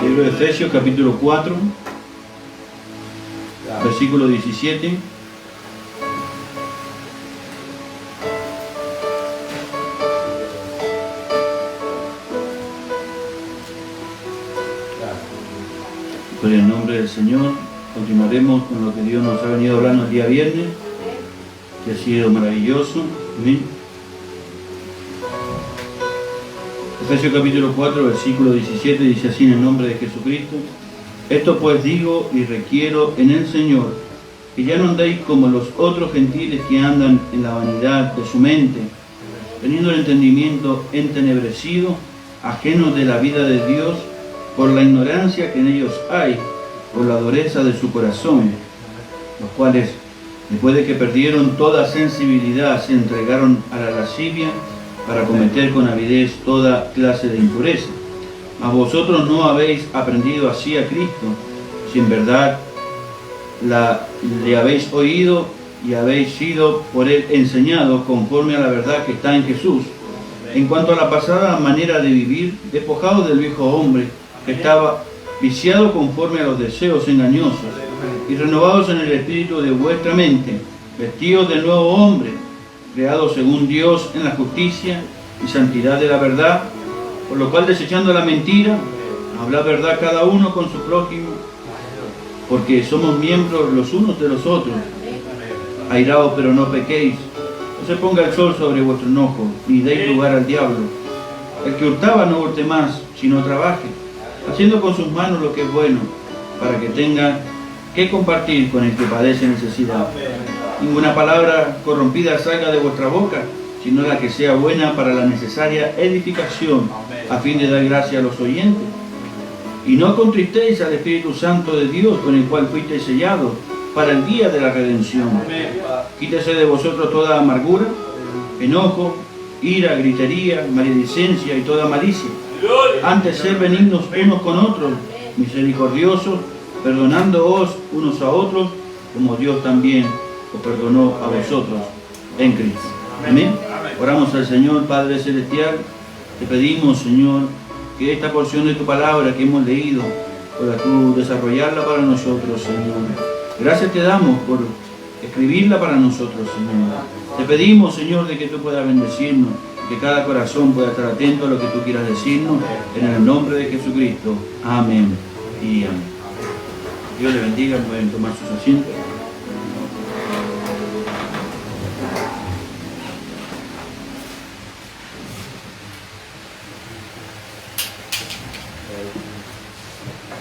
Libro de Efesios, capítulo 4, versículo 17. Por el nombre del Señor, continuaremos con lo que Dios nos ha venido hablando el día viernes, que ha sido maravilloso. Amén. Efesios capítulo 4, versículo 17, dice así en el nombre de Jesucristo: esto pues digo y requiero en el Señor, que ya no andéis como los otros gentiles que andan en la vanidad de su mente, teniendo el entendimiento entenebrecido, ajenos de la vida de Dios, por la ignorancia que en ellos hay, por la dureza de su corazón, los cuales, después de que perdieron toda sensibilidad, se entregaron a la lascivia para cometer con avidez toda clase de impureza. Mas vosotros no habéis aprendido así a Cristo, si en verdad le habéis oído y habéis sido por él enseñados conforme a la verdad que está en Jesús. En cuanto a la pasada manera de vivir, despojados del viejo hombre, que estaba viciado conforme a los deseos engañosos, y renovados en el espíritu de vuestra mente, vestidos del nuevo hombre, creado según Dios en la justicia y santidad de la verdad, por lo cual, desechando la mentira, habla verdad cada uno con su prójimo, porque somos miembros los unos de los otros. Airaos, pero no pequéis, no se ponga el sol sobre vuestro enojo, ni deis lugar al diablo. El que hurtaba no hurte más, sino trabaje, haciendo con sus manos lo que es bueno, para que tenga que compartir con el que padece necesidad. Ninguna palabra corrompida salga de vuestra boca, sino la que sea buena para la necesaria edificación, a fin de dar gracia a los oyentes. Y no contristéis al Espíritu Santo de Dios, con el cual fuisteis sellados para el día de la redención. Quítese de vosotros toda amargura, enojo, ira, gritería, maledicencia y toda malicia. Antes ser benignos unos con otros, misericordiosos, perdonándoos unos a otros, como Dios también os perdonó a vosotros en Cristo. Amén. Oramos al Señor. Padre Celestial, te pedimos, Señor, que esta porción de tu palabra que hemos leído, puedas tú desarrollarla para nosotros, Señor. Gracias te damos por escribirla para nosotros, Señor. Te pedimos, Señor, de que tú puedas bendecirnos, que cada corazón pueda estar atento a lo que tú quieras decirnos, en el nombre de Jesucristo. Amén y amén. Dios le bendiga. Pueden tomar sus asientos.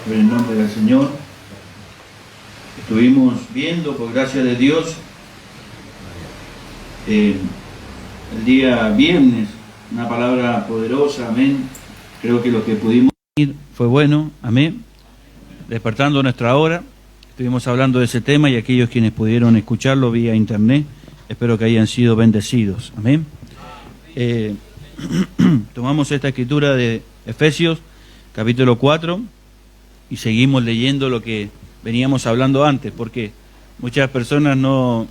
En el nombre del Señor. Estuvimos viendo, por gracia de Dios, el día viernes, una palabra poderosa, amén. Creo que lo que pudimos ir fue bueno, amén. Despertando nuestra hora, estuvimos hablando de ese tema, y aquellos quienes pudieron escucharlo vía internet, espero que hayan sido bendecidos, amén. Tomamos esta escritura de Efesios, capítulo 4, y seguimos leyendo lo que veníamos hablando antes, porque muchas personas no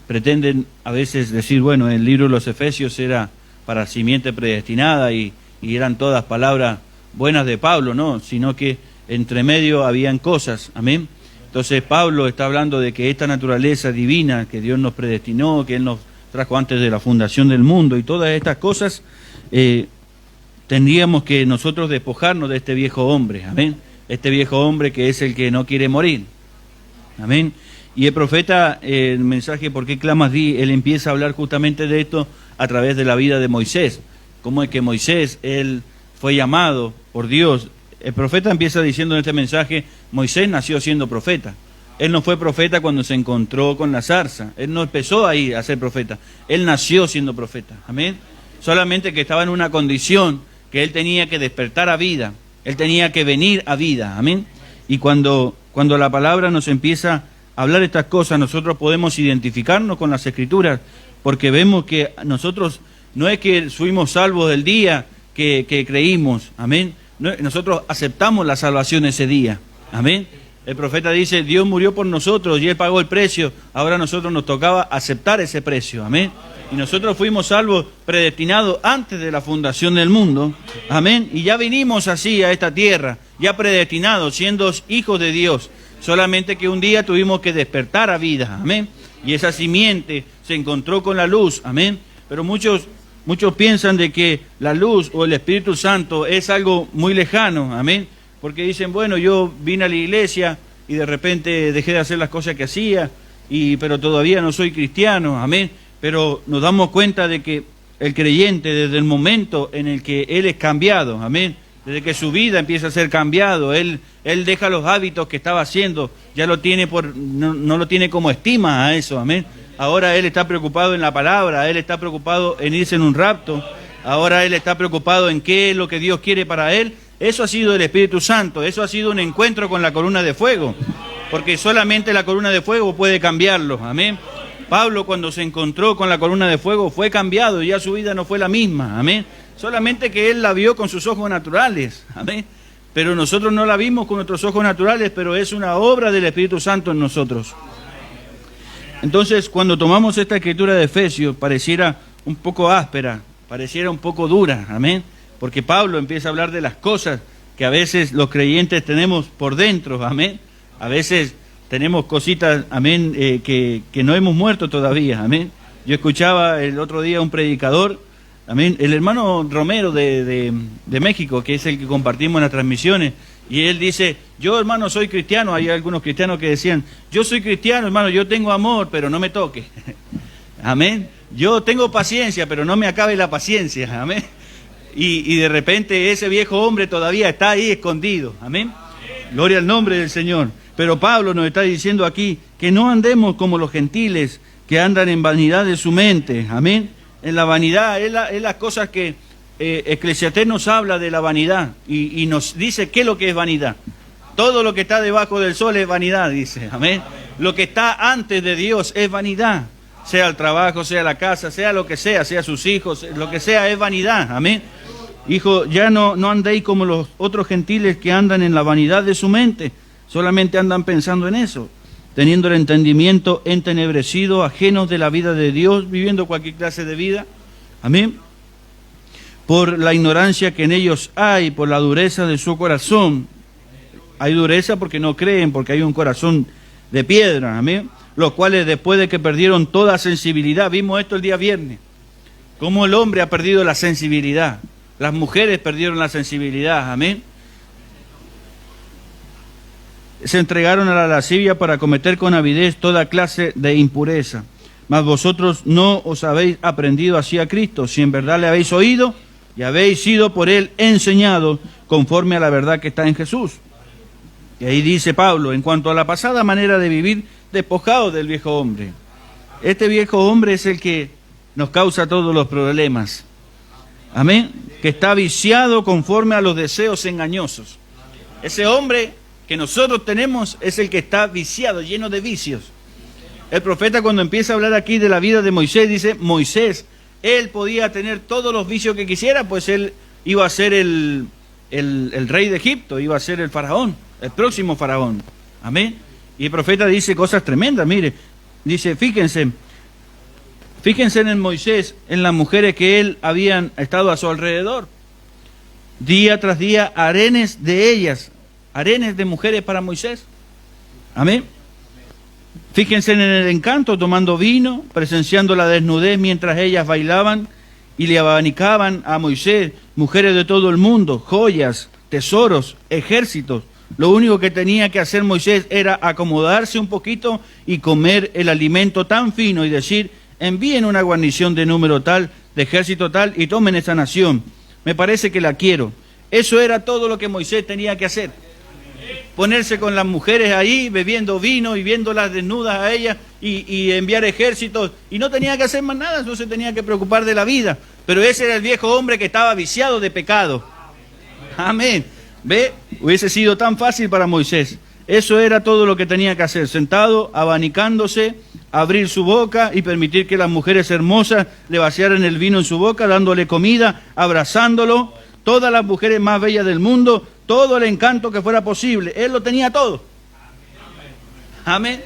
pretenden a veces decir, bueno, el libro de los Efesios era para simiente predestinada y eran todas palabras buenas de Pablo, no, sino que entre medio habían cosas, amén. Entonces Pablo está hablando de que esta naturaleza divina que Dios nos predestinó, que Él nos trajo antes de la fundación del mundo, y todas estas cosas, tendríamos que nosotros despojarnos de este viejo hombre, amén. Este viejo hombre que es el que no quiere morir, amén. Y el profeta, el mensaje ¿Por qué clamas di?, él empieza a hablar justamente de esto a través de la vida de Moisés. Cómo es que Moisés, él fue llamado por Dios. El profeta empieza diciendo en este mensaje, Moisés nació siendo profeta. Él no fue profeta cuando se encontró con la zarza. Él no empezó ahí a ser profeta. Él nació siendo profeta, amén. Solamente que estaba en una condición que él tenía que despertar a vida. Él tenía que venir a vida, amén. Y cuando la palabra nos empieza a hablar estas cosas, nosotros podemos identificarnos con las Escrituras, porque vemos que nosotros no es que fuimos salvos del día que creímos, amén. No, nosotros aceptamos la salvación ese día, amén. El profeta dice, Dios murió por nosotros y Él pagó el precio, ahora a nosotros nos tocaba aceptar ese precio, amén. Y nosotros fuimos salvos, predestinados antes de la fundación del mundo. Amén. Y ya vinimos así a esta tierra, ya predestinados, siendo hijos de Dios. Solamente que un día tuvimos que despertar a vida. Amén. Y esa simiente se encontró con la luz. Amén. Pero muchos piensan de que la luz o el Espíritu Santo es algo muy lejano. Amén. Porque dicen, bueno, yo vine a la iglesia y de repente dejé de hacer las cosas que hacía, pero todavía no soy cristiano. Amén. Pero nos damos cuenta de que el creyente, desde el momento en el que él es cambiado, amén, desde que su vida empieza a ser cambiado, él deja los hábitos que estaba haciendo, ya lo tiene no lo tiene como estima a eso, amén. Ahora él está preocupado en la palabra, él está preocupado en irse en un rapto, ahora él está preocupado en qué es lo que Dios quiere para él. Eso ha sido el Espíritu Santo, eso ha sido un encuentro con la columna de fuego, porque solamente la columna de fuego puede cambiarlo, amén. Pablo, cuando se encontró con la columna de fuego, fue cambiado y ya su vida no fue la misma, amén. Solamente que él la vio con sus ojos naturales, amén. Pero nosotros no la vimos con nuestros ojos naturales, pero es una obra del Espíritu Santo en nosotros. Entonces, cuando tomamos esta escritura de Efesios, pareciera un poco áspera, pareciera un poco dura, amén. Porque Pablo empieza a hablar de las cosas que a veces los creyentes tenemos por dentro, amén. A veces tenemos cositas, amén, que no hemos muerto todavía, amén. Yo escuchaba el otro día un predicador, amén, el hermano Romero de México, que es el que compartimos en las transmisiones, y él dice, yo hermano soy cristiano. Hay algunos cristianos que decían, yo soy cristiano hermano, yo tengo amor, pero no me toque, amén. Yo tengo paciencia, pero no me acabe la paciencia, amén. Y de repente ese viejo hombre todavía está ahí escondido, amén. Gloria al nombre del Señor. Pero Pablo nos está diciendo aquí que no andemos como los gentiles que andan en vanidad de su mente. Amén. En la vanidad es las cosas que Eclesiastés nos habla de la vanidad y nos dice qué es lo que es vanidad. Todo lo que está debajo del sol es vanidad, dice. Amén. Lo que está antes de Dios es vanidad. Sea el trabajo, sea la casa, sea lo que sea sus hijos, lo que sea es vanidad. Amén. Hijo, ya no andéis como los otros gentiles que andan en la vanidad de su mente. Solamente andan pensando en eso, teniendo el entendimiento entenebrecido, ajenos de la vida de Dios, viviendo cualquier clase de vida. Amén. Por la ignorancia que en ellos hay, por la dureza de su corazón. Hay dureza porque no creen, porque hay un corazón de piedra. Amén. Los cuales después de que perdieron toda sensibilidad, vimos esto el día viernes, cómo el hombre ha perdido la sensibilidad. Las mujeres perdieron la sensibilidad. Amén. Se entregaron a la lascivia para cometer con avidez toda clase de impureza. Mas vosotros no os habéis aprendido así a Cristo, si en verdad le habéis oído y habéis sido por él enseñados conforme a la verdad que está en Jesús. Y ahí dice Pablo, en cuanto a la pasada manera de vivir, despojados del viejo hombre. Este viejo hombre es el que nos causa todos los problemas. Amén. Que está viciado conforme a los deseos engañosos. Ese hombre que nosotros tenemos es el que está viciado, lleno de vicios. El profeta, cuando empieza a hablar aquí de la vida de Moisés, dice, Moisés, él podía tener todos los vicios que quisiera, pues él iba a ser el rey de Egipto, iba a ser el faraón, el próximo faraón. Amén. Y el profeta dice cosas tremendas, mire, dice, fíjense en Moisés, en las mujeres que él habían estado a su alrededor. Día tras día, harenes de ellas, harenes de mujeres para Moisés. Amén. Fíjense en el encanto, tomando vino, presenciando la desnudez mientras ellas bailaban y le abanicaban a Moisés, mujeres de todo el mundo, joyas, tesoros, ejércitos. Lo único que tenía que hacer Moisés era acomodarse un poquito y comer el alimento tan fino y decir, envíen una guarnición de número tal, de ejército tal, y tomen esa nación. Me parece que la quiero. Eso era todo lo que Moisés tenía que hacer. Ponerse con las mujeres ahí, bebiendo vino y viéndolas desnudas a ellas y enviar ejércitos. Y no tenía que hacer más nada, no se tenía que preocupar de la vida. Pero ese era el viejo hombre que estaba viciado de pecado. Amén. ¿Ve? Hubiese sido tan fácil para Moisés. Eso era todo lo que tenía que hacer. Sentado, abanicándose, abrir su boca y permitir que las mujeres hermosas le vaciaran el vino en su boca, dándole comida, abrazándolo. Todas las mujeres más bellas del mundo, todo el encanto que fuera posible. Él lo tenía todo. Amén.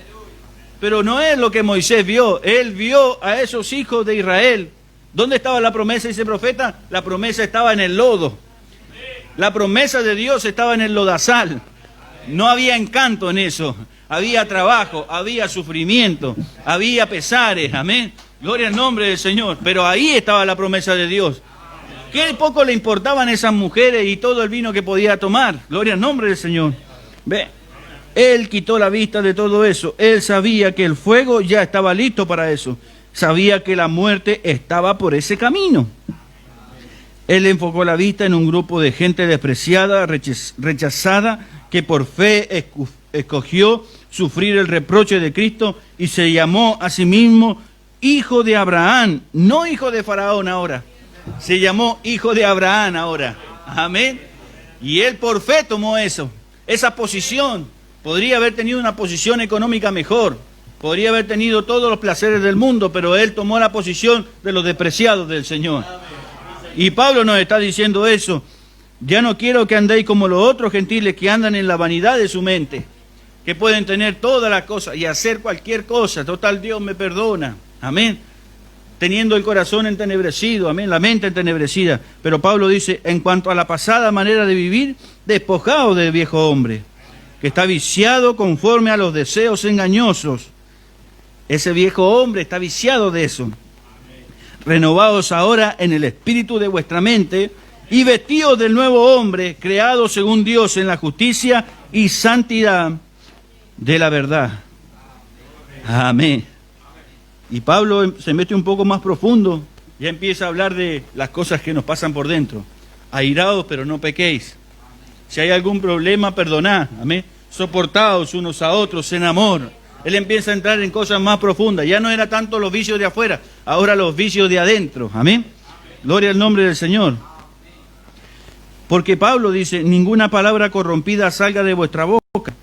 Pero no es lo que Moisés vio. Él vio a esos hijos de Israel. ¿Dónde estaba la promesa, dice el profeta? La promesa estaba en el lodo. La promesa de Dios estaba en el lodazal. No había encanto en eso. Había trabajo, había sufrimiento, había pesares. Amén. Gloria al nombre del Señor. Pero ahí estaba la promesa de Dios. Qué poco le importaban esas mujeres y todo el vino que podía tomar. Gloria al nombre del Señor. Ve. Él quitó la vista de todo eso. Él sabía que el fuego ya estaba listo para eso. Sabía que la muerte estaba por ese camino. Él enfocó la vista en un grupo de gente despreciada, rechazada, que por fe escogió sufrir el reproche de Cristo y se llamó a sí mismo hijo de Abraham, no hijo de Faraón ahora. Se llamó hijo de Abraham ahora. Amén. Y él por fe tomó eso, esa posición. Podría haber tenido una posición económica mejor, podría haber tenido todos los placeres del mundo, pero él tomó la posición de los despreciados del Señor. Y Pablo nos está diciendo eso. Ya no quiero que andéis como los otros gentiles que andan en la vanidad de su mente, que pueden tener todas las cosas y hacer cualquier cosa. Total, Dios me perdona. Amén. Teniendo el corazón entenebrecido, amén, la mente entenebrecida. Pero Pablo dice, en cuanto a la pasada manera de vivir, despojaos del viejo hombre, que está viciado conforme a los deseos engañosos. Ese viejo hombre está viciado de eso. Renovaos ahora en el espíritu de vuestra mente y vestidos del nuevo hombre, creado según Dios en la justicia y santidad de la verdad. Amén. Y Pablo se mete un poco más profundo, ya empieza a hablar de las cosas que nos pasan por dentro. Airaos, pero no pequéis. Si hay algún problema, perdonad. Amén. Soportaos unos a otros en amor. Él empieza a entrar en cosas más profundas. Ya no era tanto los vicios de afuera, ahora los vicios de adentro. Amén. Gloria al nombre del Señor. Porque Pablo dice, ninguna palabra corrompida salga de vuestra boca,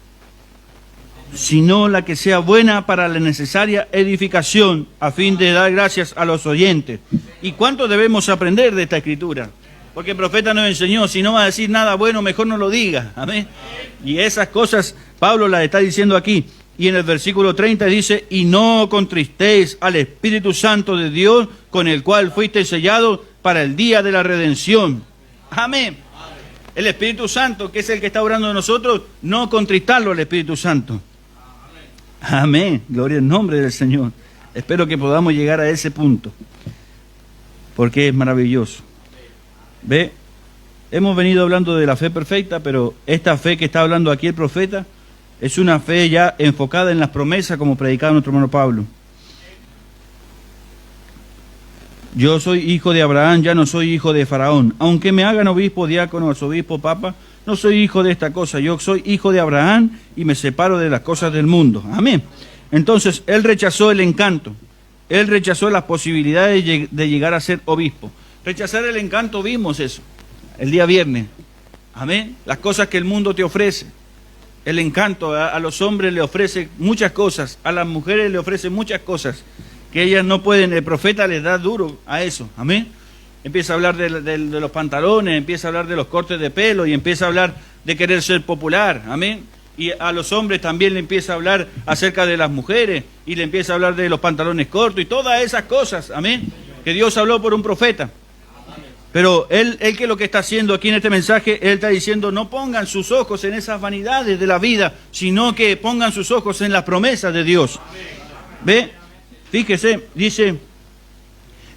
sino la que sea buena para la necesaria edificación, a fin de dar gracias a los oyentes. ¿Y cuánto debemos aprender de esta escritura? Porque el profeta nos enseñó, si no va a decir nada bueno, mejor no lo diga. Amén. Y esas cosas Pablo las está diciendo aquí. Y en el versículo 30 dice, y no contristéis al Espíritu Santo de Dios, con el cual fuisteis sellados para el día de la redención. Amén. El Espíritu Santo, que es el que está obrando en nosotros, no contristarlo al Espíritu Santo. Amén. Gloria al nombre del Señor. Espero que podamos llegar a ese punto, porque es maravilloso. ¿Ve? Hemos venido hablando de la fe perfecta, pero esta fe que está hablando aquí el profeta es una fe ya enfocada en las promesas, como predicaba nuestro hermano Pablo. Yo soy hijo de Abraham, ya no soy hijo de Faraón. Aunque me hagan obispo, diácono, arzobispo, papa, no soy hijo de esta cosa. Yo soy hijo de Abraham y me separo de las cosas del mundo. Amén. Entonces, él rechazó el encanto. Él rechazó las posibilidades de llegar a ser obispo. Rechazar el encanto, vimos eso el día viernes. Amén. Las cosas que el mundo te ofrece. El encanto a los hombres le ofrece muchas cosas, a las mujeres le ofrece muchas cosas que ellas no pueden. El profeta les da duro a eso. Amén. Empieza a hablar de los pantalones, empieza a hablar de los cortes de pelo y empieza a hablar de querer ser popular. Amén. Y a los hombres también le empieza a hablar acerca de las mujeres y le empieza a hablar de los pantalones cortos y todas esas cosas. Amén. Que Dios habló por un profeta. Pero él que lo que está haciendo aquí en este mensaje, él está diciendo, no pongan sus ojos en esas vanidades de la vida, sino que pongan sus ojos en las promesas de Dios. ¿Ve? Fíjese, dice,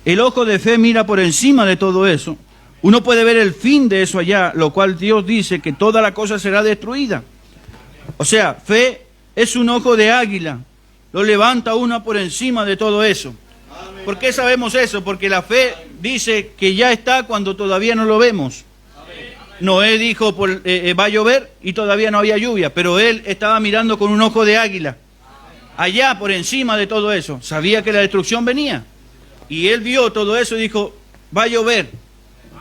el ojo de fe mira por encima de todo eso. Uno puede ver el fin de eso allá, lo cual Dios dice que toda la cosa será destruida. O sea, fe es un ojo de águila, lo levanta uno por encima de todo eso. ¿Por qué sabemos eso? Porque la fe dice que ya está cuando todavía no lo vemos. Noé dijo, va a llover y todavía no había lluvia, pero él estaba mirando con un ojo de águila. Allá por encima de todo eso, sabía que la destrucción venía. Y él vio todo eso y dijo, va a llover.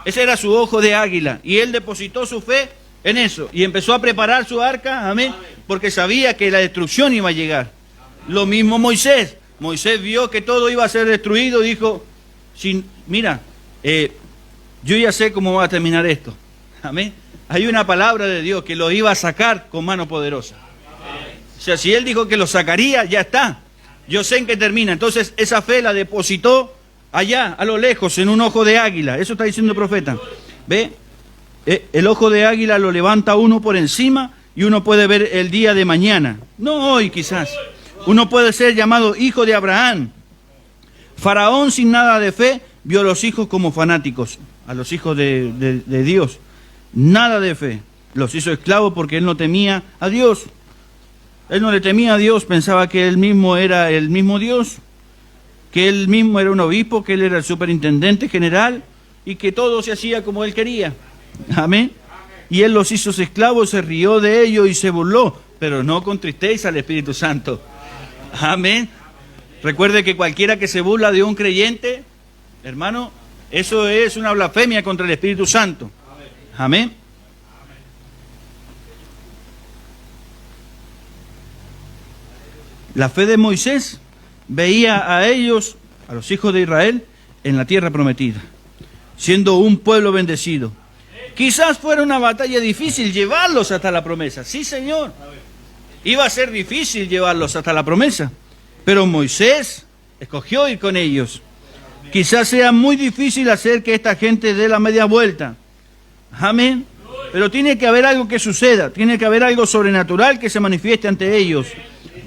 Ese era su ojo de águila. Y él depositó su fe en eso. Y empezó a preparar su arca, amén, porque sabía que la destrucción iba a llegar. Lo mismo Moisés. Moisés vio que todo iba a ser destruido y dijo, mira, yo ya sé cómo va a terminar esto. Amén. Hay una palabra de Dios que lo iba a sacar con mano poderosa. O sea, si él dijo que lo sacaría, ya está. Yo sé en qué termina. Entonces esa fe la depositó allá, a lo lejos, en un ojo de águila. Eso está diciendo el profeta. ¿Ve? El ojo de águila lo levanta uno por encima y uno puede ver el día de mañana. No hoy quizás. Uno puede ser llamado hijo de Abraham. Faraón sin nada de fe vio a los hijos como fanáticos, a los hijos de Dios. Nada de fe. Los hizo esclavos porque él no temía a Dios. Él no le temía a Dios, pensaba que él mismo era el mismo Dios, que él mismo era un obispo, que él era el superintendente general y que todo se hacía como él quería. Amén. Y él los hizo esclavos, se rió de ellos y se burló, pero no contristéis al Espíritu Santo. Amén. Recuerde que cualquiera que se burla de un creyente, hermano, eso es una blasfemia contra el Espíritu Santo. Amén. La fe de Moisés veía a ellos, a los hijos de Israel, en la tierra prometida, siendo un pueblo bendecido. Quizás fuera una batalla difícil llevarlos hasta la promesa. Sí, Señor. Iba a ser difícil llevarlos hasta la promesa. Pero Moisés escogió ir con ellos. Quizás sea muy difícil hacer que esta gente dé la media vuelta. Amén. Pero tiene que haber algo que suceda. Tiene que haber algo sobrenatural que se manifieste ante ellos.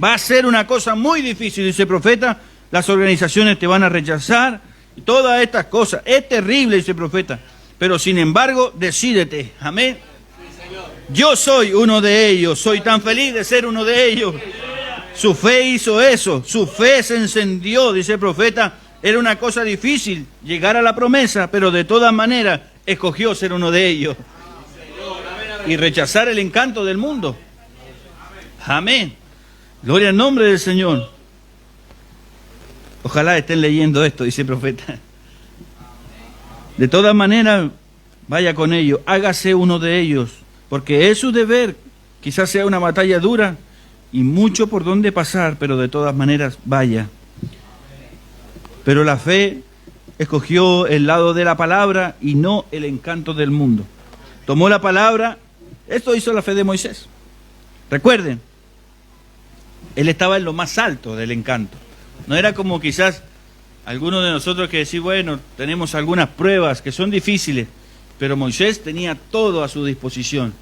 Va a ser una cosa muy difícil, dice el profeta. Las organizaciones te van a rechazar. Y todas estas cosas. Es terrible, dice el profeta. Pero sin embargo, decídete. Amén. Yo soy uno de ellos. Soy tan feliz de ser uno de ellos. Su fe hizo eso. Su fe se encendió, dice el profeta. Era una cosa difícil llegar a la promesa, pero de todas maneras escogió ser uno de ellos. Y rechazar el encanto del mundo. Amén. Gloria al nombre del Señor. Ojalá estén leyendo esto, dice el profeta. De todas maneras, vaya con ellos, hágase uno de ellos, porque es su deber. Quizás sea una batalla dura y mucho por donde pasar, pero de todas maneras, vaya. Pero la fe escogió el lado de la palabra y no el encanto del mundo. Tomó la palabra, esto hizo la fe de Moisés. Recuerden, él estaba en lo más alto del encanto. No era como quizás algunos de nosotros que decir, bueno, tenemos algunas pruebas que son difíciles, pero Moisés tenía todo a su disposición.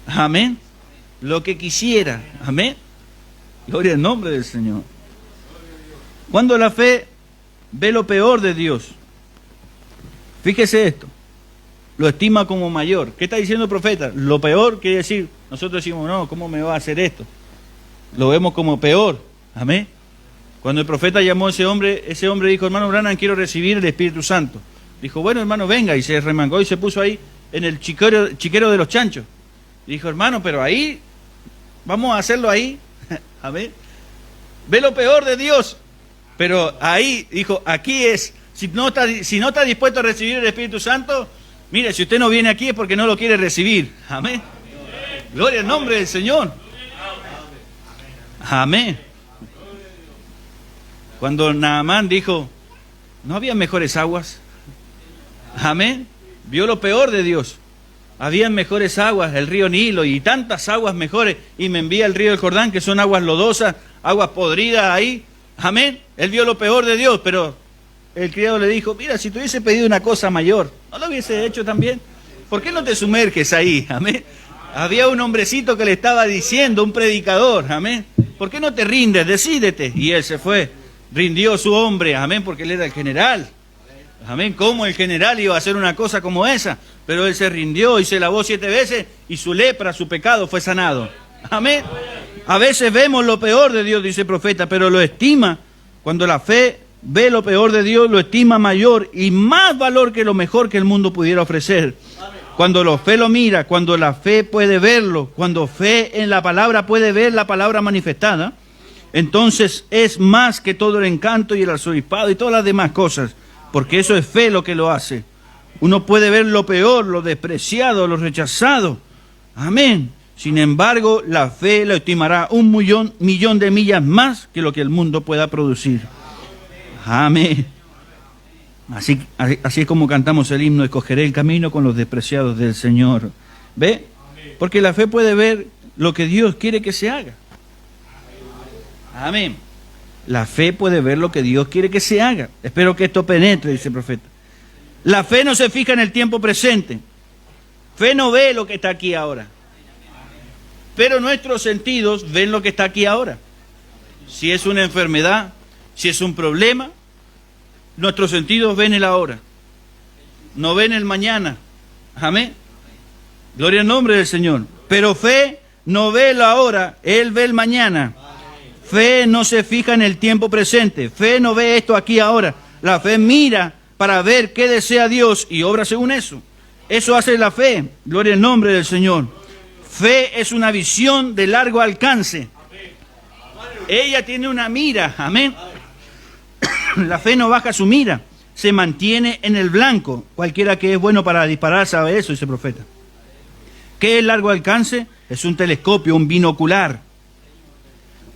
Amén. Lo que quisiera. Amén. Gloria al nombre del Señor. Cuando la fe ve lo peor de Dios, fíjese esto, lo estima como mayor. ¿Qué está diciendo el profeta? Lo peor quiere decir, nosotros decimos, no, ¿cómo me va a hacer esto? Lo vemos como peor. Amén. Cuando el profeta llamó a ese hombre dijo, hermano Branham, quiero recibir el Espíritu Santo. Dijo, bueno, hermano, venga, y se remangó y se puso ahí en el chiquero de los chanchos. Dijo, hermano, pero ahí, vamos a hacerlo ahí. Amén. Ve lo peor de Dios. Pero ahí, dijo, aquí es, si no está dispuesto a recibir el Espíritu Santo, mire, si usted no viene aquí es porque no lo quiere recibir. Amén. Gloria al nombre del Señor. Amén. Cuando Naamán dijo, ¿no había mejores aguas? Amén. Vio lo peor de Dios. Habían mejores aguas, el río Nilo y tantas aguas mejores. Y me envía el río del Jordán, que son aguas lodosas, aguas podridas ahí. Amén. Él vio lo peor de Dios, pero el criado le dijo, mira, si te hubiese pedido una cosa mayor, ¿no lo hubiese hecho también? ¿Por qué no te sumerges ahí? Amén. Había un hombrecito que le estaba diciendo, un predicador, amén. ¿Por qué no te rindes? Decídete. Y él se fue. Rindió su hombre, amén, porque él era el general. Amén. ¿Cómo el general iba a hacer una cosa como esa? Pero él se rindió y se lavó 7 veces y su lepra, su pecado fue sanado. Amén. A veces vemos lo peor de Dios, dice el profeta, pero lo estima. Cuando la fe ve lo peor de Dios, lo estima mayor y más valor que lo mejor que el mundo pudiera ofrecer. Cuando la fe lo mira, cuando la fe puede verlo, cuando fe en la palabra puede ver la palabra manifestada, entonces es más que todo el encanto y el arzobispado y todas las demás cosas, porque eso es fe lo que lo hace. Uno puede ver lo peor, lo despreciado, lo rechazado. Amén. Sin embargo, la fe lo estimará un millón de millas más que lo que el mundo pueda producir. Amén. Así es como cantamos el himno, escogeré el camino con los despreciados del Señor. ¿Ve? Porque la fe puede ver lo que Dios quiere que se haga. Amén. La fe puede ver lo que Dios quiere que se haga. Espero que esto penetre, dice el profeta. La fe no se fija en el tiempo presente. Fe no ve lo que está aquí ahora. Pero nuestros sentidos ven lo que está aquí ahora. Si es una enfermedad, si es un problema, nuestros sentidos ven el ahora. No ven el mañana. Amén. Gloria al nombre del Señor. Pero fe no ve el ahora, Él ve el mañana. Fe no se fija en el tiempo presente. Fe no ve esto aquí ahora. La fe mira para ver qué desea Dios y obra según eso. Eso hace la fe. Gloria al nombre del Señor. Fe es una visión de largo alcance. Ella tiene una mira. Amén. La fe no baja su mira. Se mantiene en el blanco. Cualquiera que es bueno para disparar sabe eso, dice el profeta. ¿Qué es largo alcance? Es un telescopio, un binocular.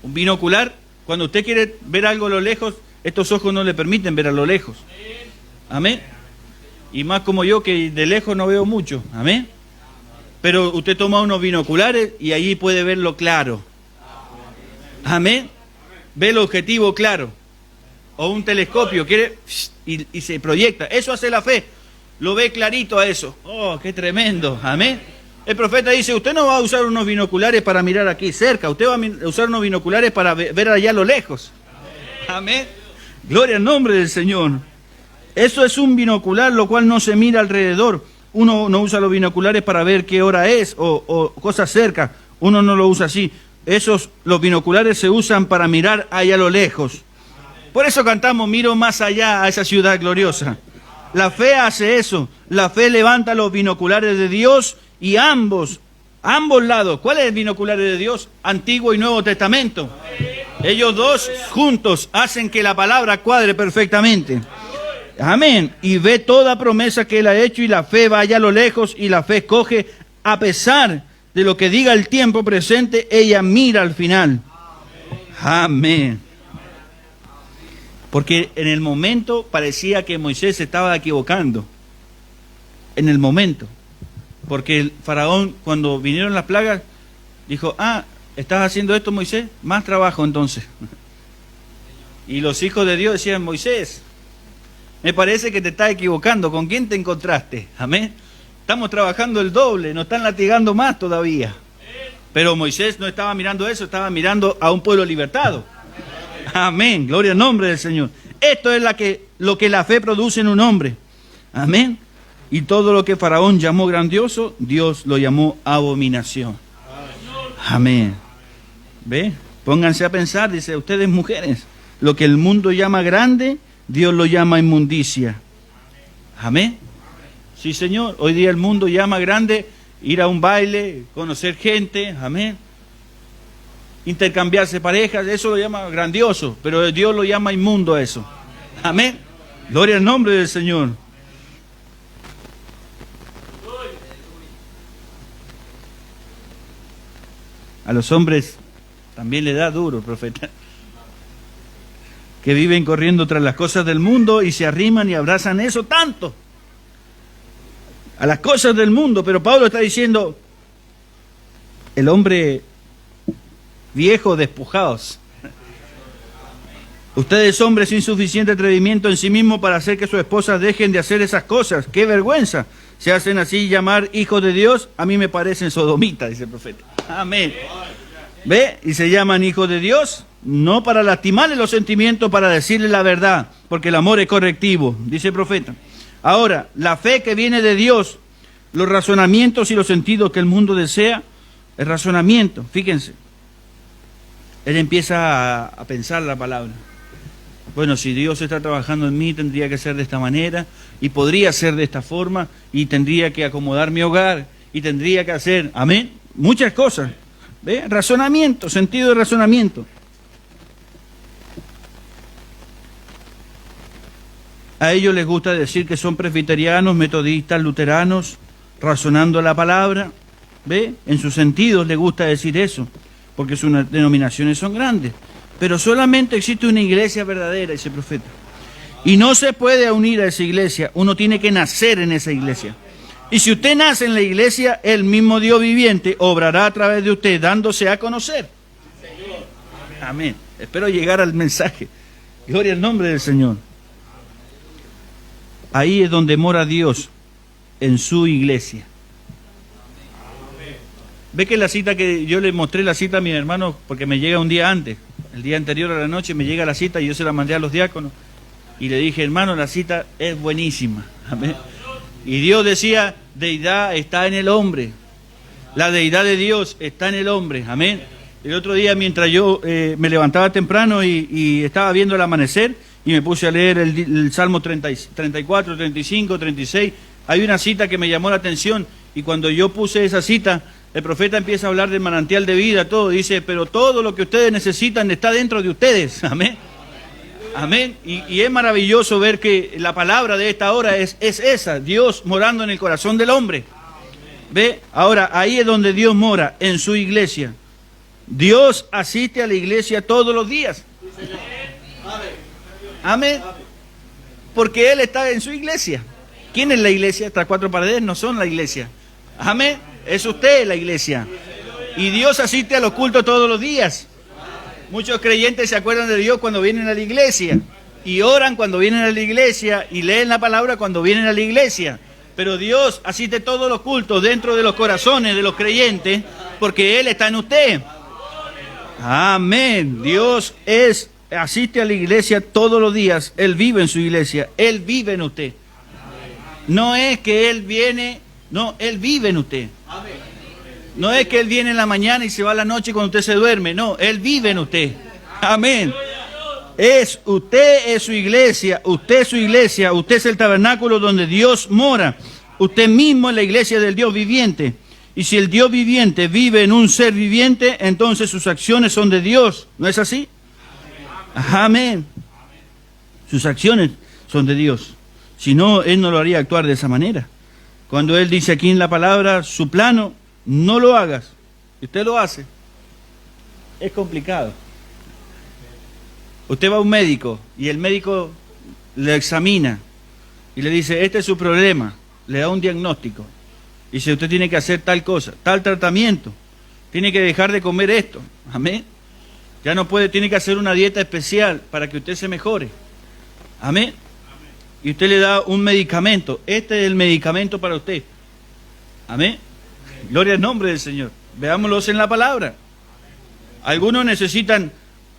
Un binocular, cuando usted quiere ver algo a lo lejos, estos ojos no le permiten ver a lo lejos. Amén. Y más como yo, que de lejos no veo mucho. Amén. Pero usted toma unos binoculares y ahí puede verlo claro. Amén. Ve el objetivo claro. O un telescopio, quiere y se proyecta. Eso hace la fe. Lo ve clarito a eso. Oh, qué tremendo. Amén. El profeta dice, usted no va a usar unos binoculares para mirar aquí cerca, usted va a usar unos binoculares para ver allá a lo lejos. Amén. Gloria al nombre del Señor. Eso es un binocular, lo cual no se mira alrededor. Uno no usa los binoculares para ver qué hora es o cosas cerca. Uno no lo usa así. Los binoculares se usan para mirar allá a lo lejos. Por eso cantamos, miro más allá a esa ciudad gloriosa. La fe hace eso. La fe levanta los binoculares de Dios y ambos lados. ¿Cuál es el binocular de Dios? Antiguo y Nuevo Testamento. Ellos dos juntos hacen que la palabra cuadre perfectamente. Amén. Y ve toda promesa que Él ha hecho y la fe va allá a lo lejos y la fe escoge a pesar de lo que diga el tiempo presente, ella mira al final. Amén. Porque en el momento parecía que Moisés se estaba equivocando. En el momento. Porque el faraón, cuando vinieron las plagas, dijo, ¿estás haciendo esto, Moisés? Más trabajo entonces. Y los hijos de Dios decían, Moisés, me parece que te estás equivocando. ¿Con quién te encontraste? Amén. Estamos trabajando el doble, nos están latigando más todavía. Pero Moisés no estaba mirando eso, estaba mirando a un pueblo libertado. Amén. Gloria al nombre del Señor. Esto es lo que la fe produce en un hombre. Amén. Y todo lo que Faraón llamó grandioso, Dios lo llamó abominación. Amén. ¿Ve? Pónganse a pensar, dice, ustedes mujeres, lo que el mundo llama grande, Dios lo llama inmundicia. Amén. Sí, Señor. Hoy día el mundo llama grande ir a un baile, conocer gente. Amén. Intercambiarse parejas, eso lo llama grandioso, pero Dios lo llama inmundo a eso. Amén. Gloria al nombre del Señor. A los hombres también le da duro, profeta, que viven corriendo tras las cosas del mundo y se arriman y abrazan eso tanto, a las cosas del mundo. Pero Pablo está diciendo, el hombre viejo, despojados. Ustedes, hombres sin suficiente atrevimiento en sí mismos para hacer que sus esposas dejen de hacer esas cosas. ¡Qué vergüenza! Se hacen así llamar hijos de Dios, a mí me parecen sodomitas, dice el profeta. Amén. ¿Ve? Y se llaman hijos de Dios, no para lastimarle los sentimientos, para decirle la verdad, porque el amor es correctivo, dice el profeta. Ahora, la fe que viene de Dios, los razonamientos y los sentidos que el mundo desea, el razonamiento, fíjense. Él empieza a pensar la palabra. Bueno, si Dios está trabajando en mí, tendría que ser de esta manera, y podría ser de esta forma, y tendría que acomodar mi hogar, y tendría que hacer, amén, muchas cosas. ¿Ve? Razonamiento, sentido de razonamiento. A ellos les gusta decir que son presbiterianos, metodistas, luteranos, razonando la palabra. ¿Ve? En sus sentidos les gusta decir eso, porque sus denominaciones son grandes. Pero solamente existe una iglesia verdadera, dice el profeta. Y no se puede unir a esa iglesia, uno tiene que nacer en esa iglesia. Y si usted nace en la iglesia, el mismo Dios viviente obrará a través de usted, dándose a conocer. Amén. Espero llegar al mensaje. Gloria al nombre del Señor. Ahí es donde mora Dios, en su iglesia. Ve que la cita que yo le mostré la cita a mis hermanos, porque me llega un día antes, el día anterior a la noche me llega la cita y yo se la mandé a los diáconos y le dije, hermano, la cita es buenísima. Amén. Y Dios decía, deidad está en el hombre, la deidad de Dios está en el hombre. Amén. El otro día mientras yo me levantaba temprano y estaba viendo el amanecer y me puse a leer el Salmo 34, 35, 36, hay una cita que me llamó la atención y cuando yo puse esa cita, el profeta empieza a hablar del manantial de vida, todo, dice, pero todo lo que ustedes necesitan está dentro de ustedes. Amén. Amén. Y es maravilloso ver que la palabra de esta hora es esa, Dios morando en el corazón del hombre. ¿Ve? Ahora, ahí es donde Dios mora, en su iglesia. Dios asiste a la iglesia todos los días. Amén. Porque Él está en su iglesia. ¿Quién es la iglesia? Estas cuatro paredes no son la iglesia. Amén. Es usted la iglesia. Y Dios asiste a los cultos todos los días. Muchos creyentes se acuerdan de Dios cuando vienen a la iglesia. Y oran cuando vienen a la iglesia. Y leen la palabra cuando vienen a la iglesia. Pero Dios asiste todos los cultos dentro de los corazones de los creyentes. Porque Él está en usted. Amén. Dios asiste a la iglesia todos los días. Él vive en su iglesia. Él vive en usted. No es que Él viene... No, Él vive en usted. No es que Él viene en la mañana y se va a la noche cuando usted se duerme. No, Él vive en usted. Amén. Usted es su iglesia, usted es su iglesia, usted es el tabernáculo donde Dios mora. Usted mismo es la iglesia del Dios viviente. Y si el Dios viviente vive en un ser viviente, entonces sus acciones son de Dios. ¿No es así? Amén. Sus acciones son de Dios. Si no, Él no lo haría actuar de esa manera. Cuando Él dice aquí en la palabra, su plano, no lo hagas. Y usted lo hace. Es complicado. Usted va a un médico y el médico le examina y le dice, este es su problema. Le da un diagnóstico. Y dice, usted tiene que hacer tal cosa, tal tratamiento. Tiene que dejar de comer esto. Amén. Ya no puede, tiene que hacer una dieta especial para que usted se mejore. Amén. Y usted le da un medicamento. Este es el medicamento para usted. Amén. Gloria al nombre del Señor. Veámoslos en la palabra. Algunos necesitan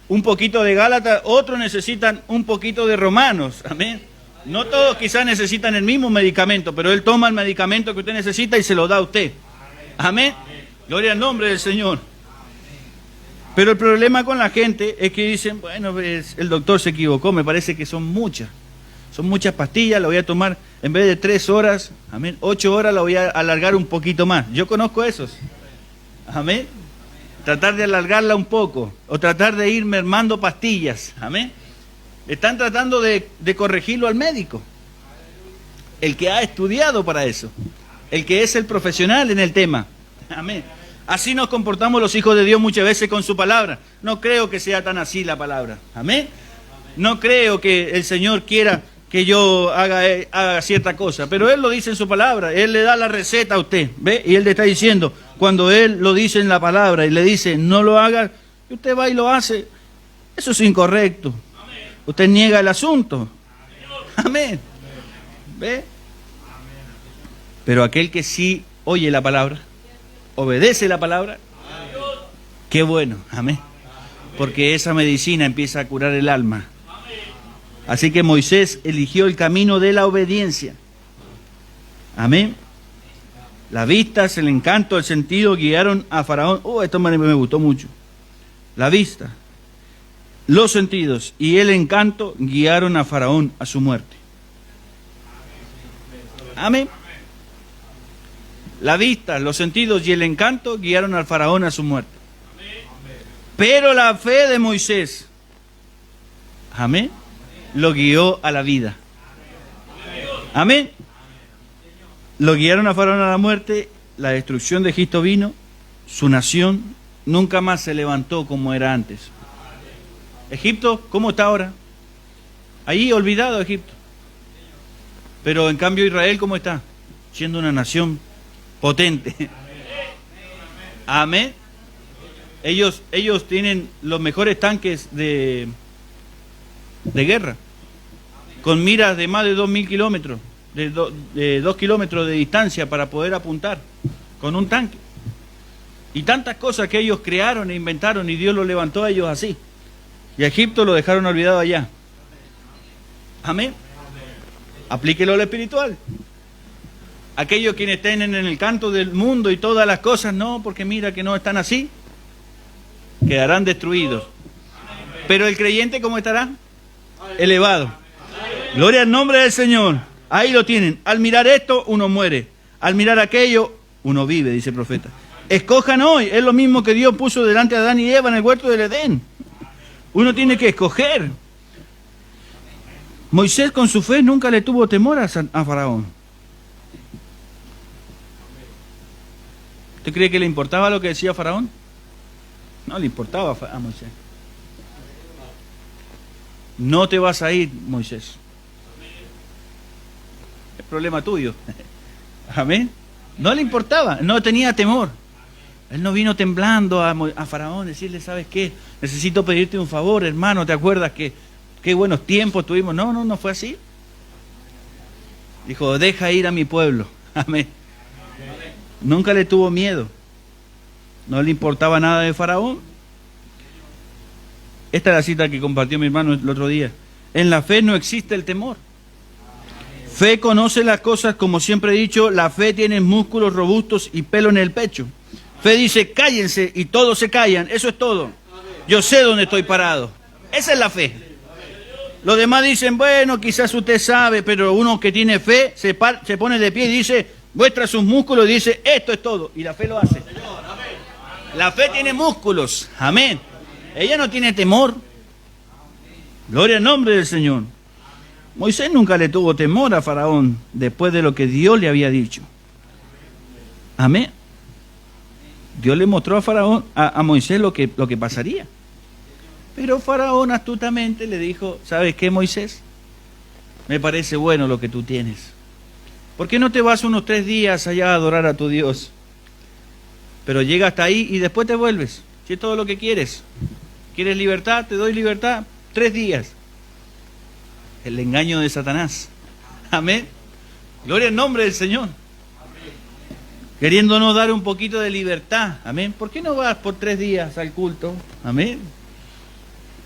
un poquito de Gálatas, otros necesitan un poquito de Romanos. Amén. No todos quizás necesitan el mismo medicamento, pero Él toma el medicamento que usted necesita y se lo da a usted. Amén. Gloria al nombre del Señor. Pero el problema con la gente es que dicen, bueno, pues, el doctor se equivocó, me parece que son muchas. Son muchas pastillas, la voy a tomar en vez de 3 horas, amén, 8 horas la voy a alargar un poquito más. Yo conozco esos, amén. Tratar de alargarla un poco, o tratar de ir mermando pastillas, amén. Están tratando de corregirlo al médico, el que ha estudiado para eso, el que es el profesional en el tema, amén. Así nos comportamos los hijos de Dios muchas veces con su palabra. No creo que sea tan así la palabra, amén. No creo que el Señor quiera que yo haga cierta cosa, pero Él lo dice en su palabra, Él le da la receta a usted, ¿ve? Y Él le está diciendo, cuando Él lo dice en la palabra y le dice, no lo haga, y usted va y lo hace, eso es incorrecto. Amén. Usted niega el asunto. Amén. ¿Ve? Pero aquel que sí oye la palabra, obedece la palabra, qué bueno, amén. Porque esa medicina empieza a curar el alma. Así que Moisés eligió el camino de la obediencia. Amén. La vista, el encanto, el sentido guiaron a Faraón. Esto me gustó mucho. La vista, los sentidos y el encanto guiaron a Faraón a su muerte. Amén. La vista, los sentidos y el encanto guiaron al Faraón a su muerte. Pero la fe de Moisés, amén, lo guió a la vida. Amén. Lo guiaron a Faraón a la muerte, la destrucción de Egipto vino, su nación nunca más se levantó como era antes. Egipto, ¿cómo está ahora? Ahí olvidado Egipto. Pero en cambio Israel, ¿cómo está? Siendo una nación potente. Amén. Ellos tienen los mejores tanques de guerra, con miras de más de 2.000 kilómetros, de 2 kilómetros de distancia para poder apuntar con un tanque. Y tantas cosas que ellos crearon e inventaron y Dios los levantó a ellos así. Y a Egipto lo dejaron olvidado allá. Amén. Aplíquelo a lo espiritual. Aquellos quienes estén en el canto del mundo y todas las cosas, no, porque mira que no están así, quedarán destruidos. Pero el creyente, ¿cómo estará? Elevado. Gloria al nombre del Señor. Ahí lo tienen. Al mirar esto, uno muere. Al mirar aquello, uno vive, dice el profeta. Escojan hoy. Es lo mismo que Dios puso delante de Adán y Eva en el huerto del Edén. Uno tiene que escoger. Moisés con su fe nunca le tuvo temor a Faraón. ¿Usted cree que le importaba lo que decía Faraón? No le importaba a Moisés. No te vas a ir, Moisés. Es problema tuyo. Amén. No le importaba, no tenía temor. Él no vino temblando a Faraón, decirle, ¿sabes qué? Necesito pedirte un favor, hermano, ¿te acuerdas que qué buenos tiempos tuvimos? No fue así. Dijo, deja ir a mi pueblo. Amén. Nunca le tuvo miedo. No le importaba nada de Faraón. Esta es la cita que compartió mi hermano el otro día. En la fe no existe el temor. Fe conoce las cosas, como siempre he dicho, la fe tiene músculos robustos y pelo en el pecho. Fe dice, cállense, y todos se callan, eso es todo. Yo sé dónde estoy parado. Esa es la fe. Los demás dicen, bueno, quizás usted sabe, pero uno que tiene fe se pone de pie y dice, muestra sus músculos y dice, esto es todo. Y la fe lo hace. La fe tiene músculos. Amén. Ella no tiene temor. Gloria al nombre del Señor. Moisés nunca le tuvo temor a Faraón después de lo que Dios le había dicho. Amén. Dios le mostró a Faraón, a Moisés lo que pasaría. Pero Faraón astutamente le dijo, ¿sabes qué, Moisés? Me parece bueno lo que tú tienes. ¿Por qué no te vas unos 3 días allá a adorar a tu Dios? Pero llega hasta ahí y después te vuelves. Si es todo lo que quieres. ¿Quieres libertad? Te doy libertad. 3 días. El engaño de Satanás. Amén. Gloria al nombre del Señor. Queriéndonos dar un poquito de libertad. Amén. ¿Por qué no vas por 3 días al culto? Amén.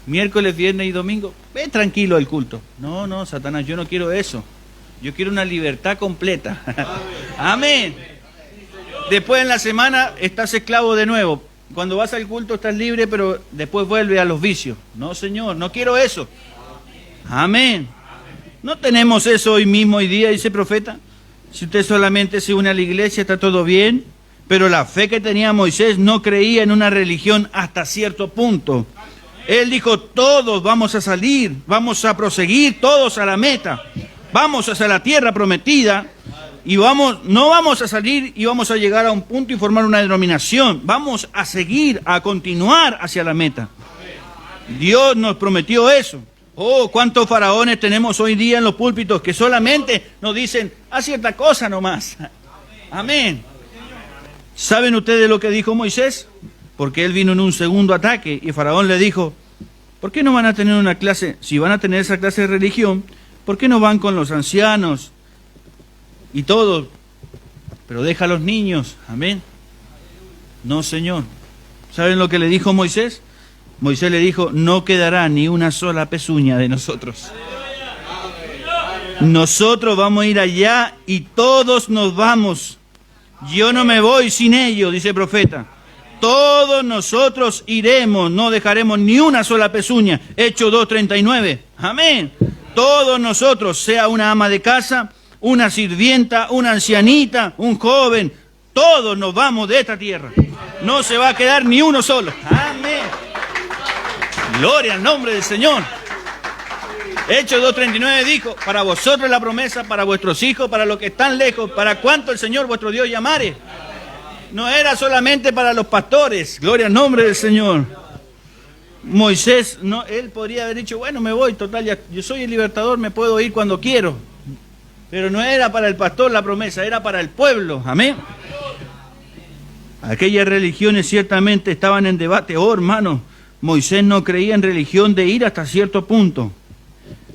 Miércoles, viernes y domingo. Ve tranquilo al culto. No, Satanás, yo no quiero eso. Yo quiero una libertad completa. Amén. Después en la semana estás esclavo de nuevo. Cuando vas al culto estás libre, pero después vuelve a los vicios. No, Señor, no quiero eso. Amén. No tenemos eso hoy mismo, hoy día, dice el profeta. Si usted solamente se une a la iglesia, está todo bien. Pero la fe que tenía Moisés no creía en una religión hasta cierto punto. Él dijo, todos vamos a salir, vamos a proseguir todos a la meta. Vamos hacia la tierra prometida y no vamos a salir y vamos a llegar a un punto y formar una denominación. Vamos a seguir, a continuar hacia la meta. Dios nos prometió eso. Oh, cuántos faraones tenemos hoy día en los púlpitos que solamente nos dicen, haz cierta cosa nomás. Amén. ¿Saben ustedes lo que dijo Moisés? Porque él vino en un segundo ataque y Faraón le dijo, ¿por qué no van a tener una clase, si van a tener esa clase de religión, ¿por qué no van con los ancianos y todo? Pero deja a los niños. Amén. No, Señor. ¿Saben lo que le dijo Moisés? Moisés le dijo, no quedará ni una sola pezuña de nosotros. Nosotros vamos a ir allá y todos nos vamos. Yo no me voy sin ellos, dice el profeta. Todos nosotros iremos, no dejaremos ni una sola pezuña. Hechos 2:39. Amén. Todos nosotros, sea una ama de casa, una sirvienta, una ancianita, un joven, todos nos vamos de esta tierra. No se va a quedar ni uno solo. Amén. Gloria al nombre del Señor. Hechos 2:39 dijo, para vosotros la promesa, para vuestros hijos, para los que están lejos, para cuanto el Señor vuestro Dios llamare. No era solamente para los pastores. Gloria al nombre del Señor. Moisés, no, él podría haber dicho, bueno, me voy, total, ya, yo soy el libertador, me puedo ir cuando quiero. Pero no era para el pastor la promesa, era para el pueblo. Amén. Aquellas religiones ciertamente estaban en debate. Oh, hermano, Moisés no creía en religión de ir hasta cierto punto.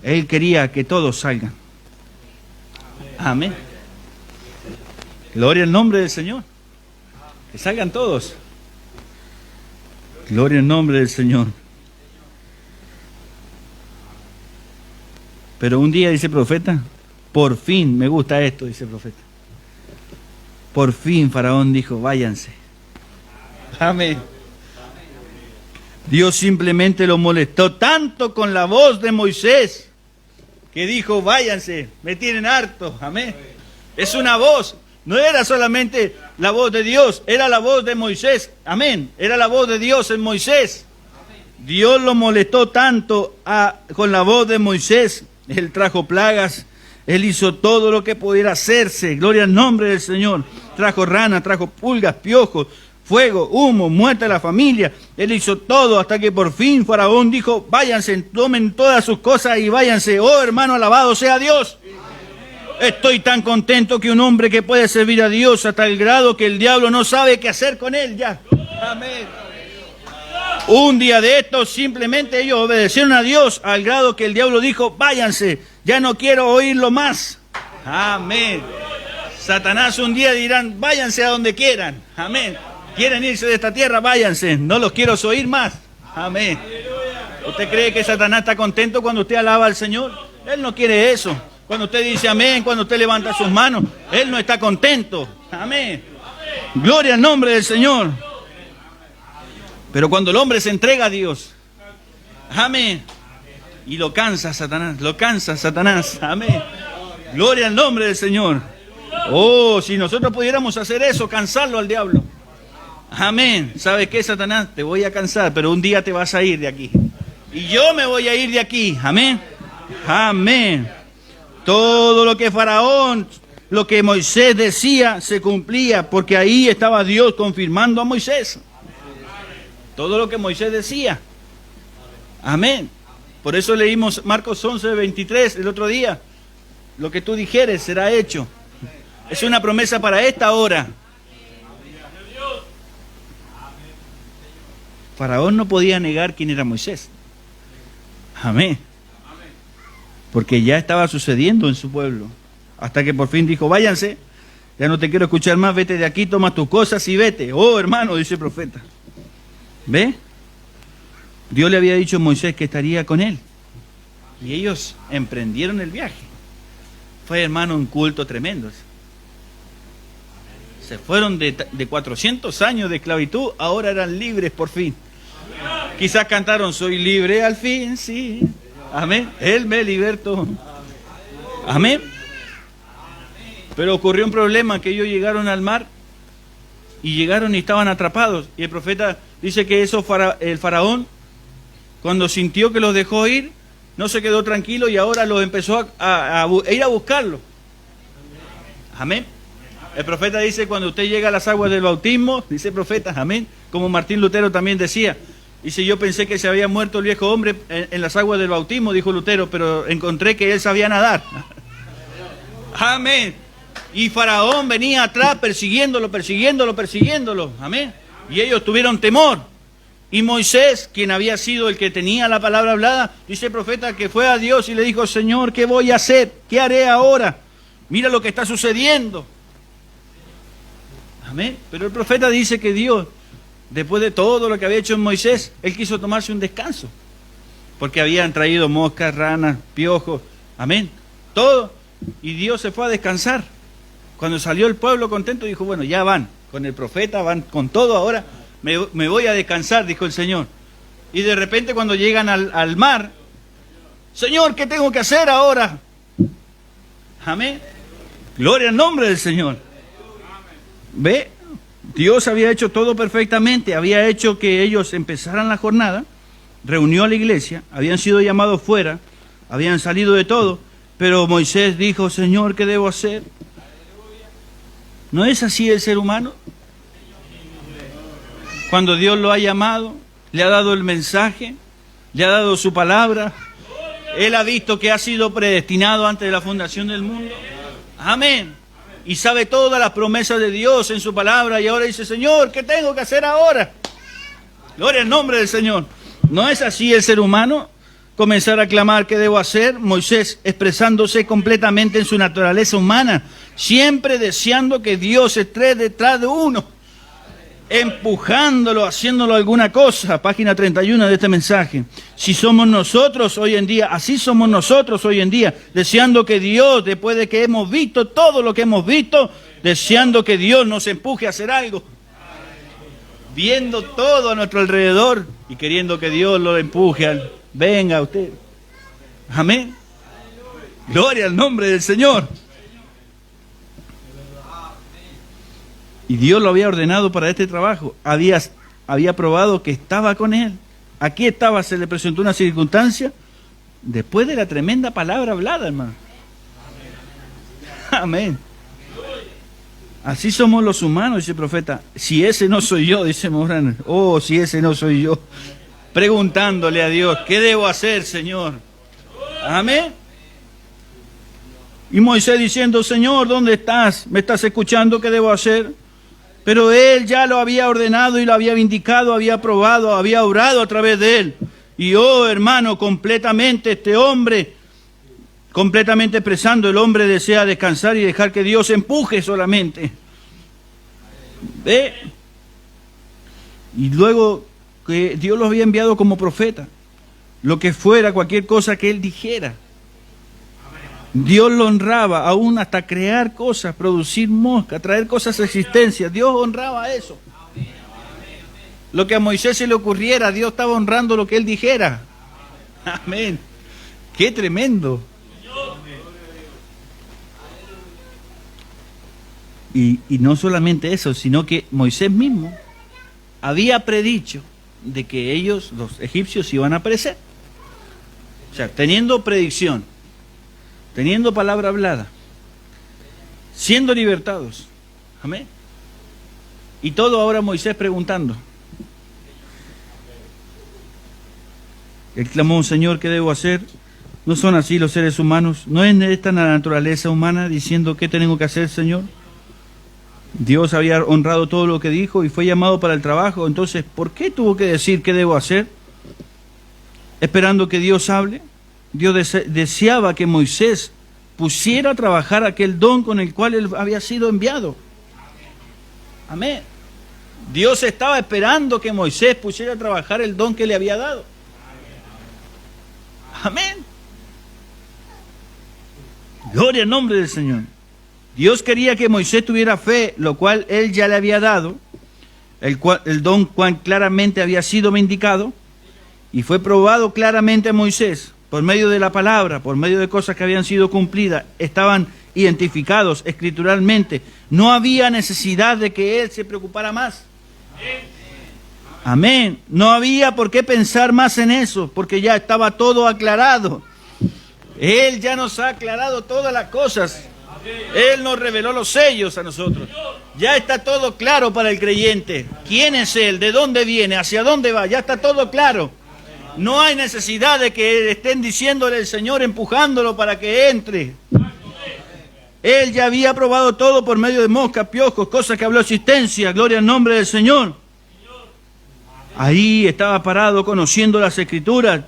Él quería que todos salgan. Amén. Gloria al nombre del Señor. Que salgan todos. Gloria al nombre del Señor. Pero un día, dice el profeta, por fin, me gusta esto, dice el profeta. Por fin Faraón dijo, váyanse. Amén. Dios simplemente lo molestó tanto con la voz de Moisés que dijo, váyanse, me tienen harto. Amén. Es una voz, no era solamente la voz de Dios, era la voz de Moisés. Amén. Era la voz de Dios en Moisés. Dios lo molestó tanto con la voz de Moisés. Él trajo plagas, él hizo todo lo que pudiera hacerse. Gloria al nombre del Señor. Trajo ranas, trajo pulgas, piojos, fuego, humo, muerte a la familia. Él hizo todo hasta que por fin Faraón dijo, váyanse, tomen todas sus cosas y váyanse. Oh, hermano, alabado sea Dios. Estoy tan contento que un hombre que puede servir a Dios hasta el grado que el diablo no sabe qué hacer con él ya. Amén. Un día de estos simplemente ellos obedecieron a Dios al grado que el diablo dijo, váyanse, ya no quiero oírlo más. Amén. Satanás un día dirán, váyanse a donde quieran. Amén. ¿Quieren irse de esta tierra? Váyanse, no los quiero oír más. Amén. ¿Usted cree que Satanás está contento cuando usted alaba al Señor? Él no quiere eso. Cuando usted dice amén, cuando usted levanta sus manos, Él no está contento. Amén. Gloria al nombre del Señor. Pero cuando el hombre se entrega a Dios, amén, y lo cansa Satanás, amén. Gloria al nombre del Señor. Oh, si nosotros pudiéramos hacer eso, cansarlo al diablo. Amén. ¿Sabes qué, Satanás? Te voy a cansar, pero un día te vas a ir de aquí. Y yo me voy a ir de aquí. Amén. Amén. Todo lo que Faraón, lo que Moisés decía, se cumplía, porque ahí estaba Dios confirmando a Moisés. Todo lo que Moisés decía. Amén. Por eso leímos Marcos 11:23 el otro día. Lo que tú dijeres será hecho. Es una promesa para esta hora. Faraón no podía negar quién era Moisés. Amén. Porque ya estaba sucediendo en su pueblo. Hasta que por fin dijo, váyanse. Ya no te quiero escuchar más, vete de aquí, toma tus cosas y vete. Oh, hermano, dice el profeta. ¿Ve? Dios le había dicho a Moisés que estaría con él. Y ellos emprendieron el viaje. Fue, hermano, un culto tremendo. Se fueron de 400 años de esclavitud, ahora eran libres por fin. Quizás cantaron, soy libre al fin, sí. Amén. Él me libertó. Amén. Pero ocurrió un problema, que ellos llegaron al mar y llegaron y estaban atrapados. Y el profeta dice que el faraón, cuando sintió que los dejó ir, no se quedó tranquilo y ahora los empezó a ir a buscarlo. Amén. El profeta dice, cuando usted llega a las aguas del bautismo, dice el profeta, amén, como Martín Lutero también decía, dice, yo pensé que se había muerto el viejo hombre en las aguas del bautismo, dijo Lutero, pero encontré que él sabía nadar. Amén. Y Faraón venía atrás persiguiéndolo, amén. Y ellos tuvieron temor. Y Moisés, quien había sido el que tenía la palabra hablada, dice el profeta que fue a Dios y le dijo, Señor, ¿qué voy a hacer? ¿Qué haré ahora? Mira lo que está sucediendo. Amén. Pero el profeta dice que Dios, después de todo lo que había hecho en Moisés, él quiso tomarse un descanso. Porque habían traído moscas, ranas, piojos, amén, todo. Y Dios se fue a descansar. Cuando salió el pueblo contento, dijo, bueno, ya van con el profeta, van con todo, ahora me voy a descansar, dijo el Señor. Y de repente cuando llegan al mar, Señor, ¿qué tengo que hacer ahora? Amén. Gloria al nombre del Señor. ¿Ve? Dios había hecho todo perfectamente, había hecho que ellos empezaran la jornada, reunió a la iglesia, habían sido llamados fuera, habían salido de todo, pero Moisés dijo, Señor, ¿qué debo hacer? ¿No es así el ser humano? Cuando Dios lo ha llamado, le ha dado el mensaje, le ha dado su palabra, Él ha visto que ha sido predestinado antes de la fundación del mundo. Amén. y sabe todas las promesas de Dios en su palabra, y ahora dice, Señor, ¿qué tengo que hacer ahora? Gloria al nombre del Señor. ¿No es así el ser humano? Comenzar a clamar qué debo hacer. Moisés expresándose completamente en su naturaleza humana, siempre deseando que Dios esté detrás de uno, empujándolo, haciéndolo alguna cosa. Página 31 de este mensaje. Si somos nosotros hoy en día, así somos nosotros hoy en día, deseando que Dios, después de que hemos visto todo lo que hemos visto, deseando que Dios nos empuje a hacer algo, viendo todo a nuestro alrededor y queriendo que Dios lo empuje. Venga usted. Amén. Gloria al nombre del Señor. Y Dios lo había ordenado para este trabajo. Había probado que estaba con él. Aquí estaba, se le presentó una circunstancia después de la tremenda palabra hablada, hermano. Amén. Así somos los humanos, dice el profeta. Si ese no soy yo, dice Morán. Oh, si ese no soy yo. Preguntándole a Dios, ¿qué debo hacer, Señor? Amén. Y Moisés diciendo, Señor, ¿dónde estás? ¿Me estás escuchando? ¿Qué debo hacer? Pero él ya lo había ordenado y lo había vindicado, había aprobado, había obrado a través de él. Y oh, hermano, completamente este hombre, completamente expresando, el hombre desea descansar y dejar que Dios empuje solamente. ¿Ve? Y luego que Dios lo había enviado como profeta, lo que fuera, cualquier cosa que él dijera, Dios lo honraba, aún hasta crear cosas, producir mosca, traer cosas a existencia. Dios honraba eso. Lo que a Moisés se le ocurriera, Dios estaba honrando lo que él dijera. Amén. ¡Qué tremendo! Y no solamente eso, sino que Moisés mismo había predicho de que ellos, los egipcios, iban a perecer. O sea, teniendo predicción, teniendo palabra hablada, siendo libertados. Amén. Y todo ahora Moisés preguntando. Él clamó, Señor, ¿qué debo hacer? ¿No son así los seres humanos? ¿No es esta la naturaleza humana diciendo qué tengo que hacer, Señor? Dios había honrado todo lo que dijo y fue llamado para el trabajo. Entonces, ¿por qué tuvo que decir qué debo hacer? Esperando que Dios hable. Dios deseaba que Moisés pusiera a trabajar aquel don con el cual él había sido enviado. Amén. Dios estaba esperando que Moisés pusiera a trabajar el don que le había dado. Amén. Gloria al nombre del Señor. Dios quería que Moisés tuviera fe, lo cual él ya le había dado, el don cual claramente había sido vindicado, y fue probado claramente a Moisés, por medio de la palabra, por medio de cosas que habían sido cumplidas, estaban identificados escrituralmente. No había necesidad de que él se preocupara más. Amén. No había por qué pensar más en eso, porque ya estaba todo aclarado. Él ya nos ha aclarado todas las cosas. Él nos reveló los sellos a nosotros. Ya está todo claro para el creyente. ¿Quién es Él? ¿De dónde viene? ¿Hacia dónde va? Ya está todo claro. No hay necesidad de que estén diciéndole al Señor, empujándolo para que entre. Él ya había probado todo por medio de moscas, piojos, cosas que habló existencia. Gloria al nombre del Señor. Ahí estaba parado conociendo las Escrituras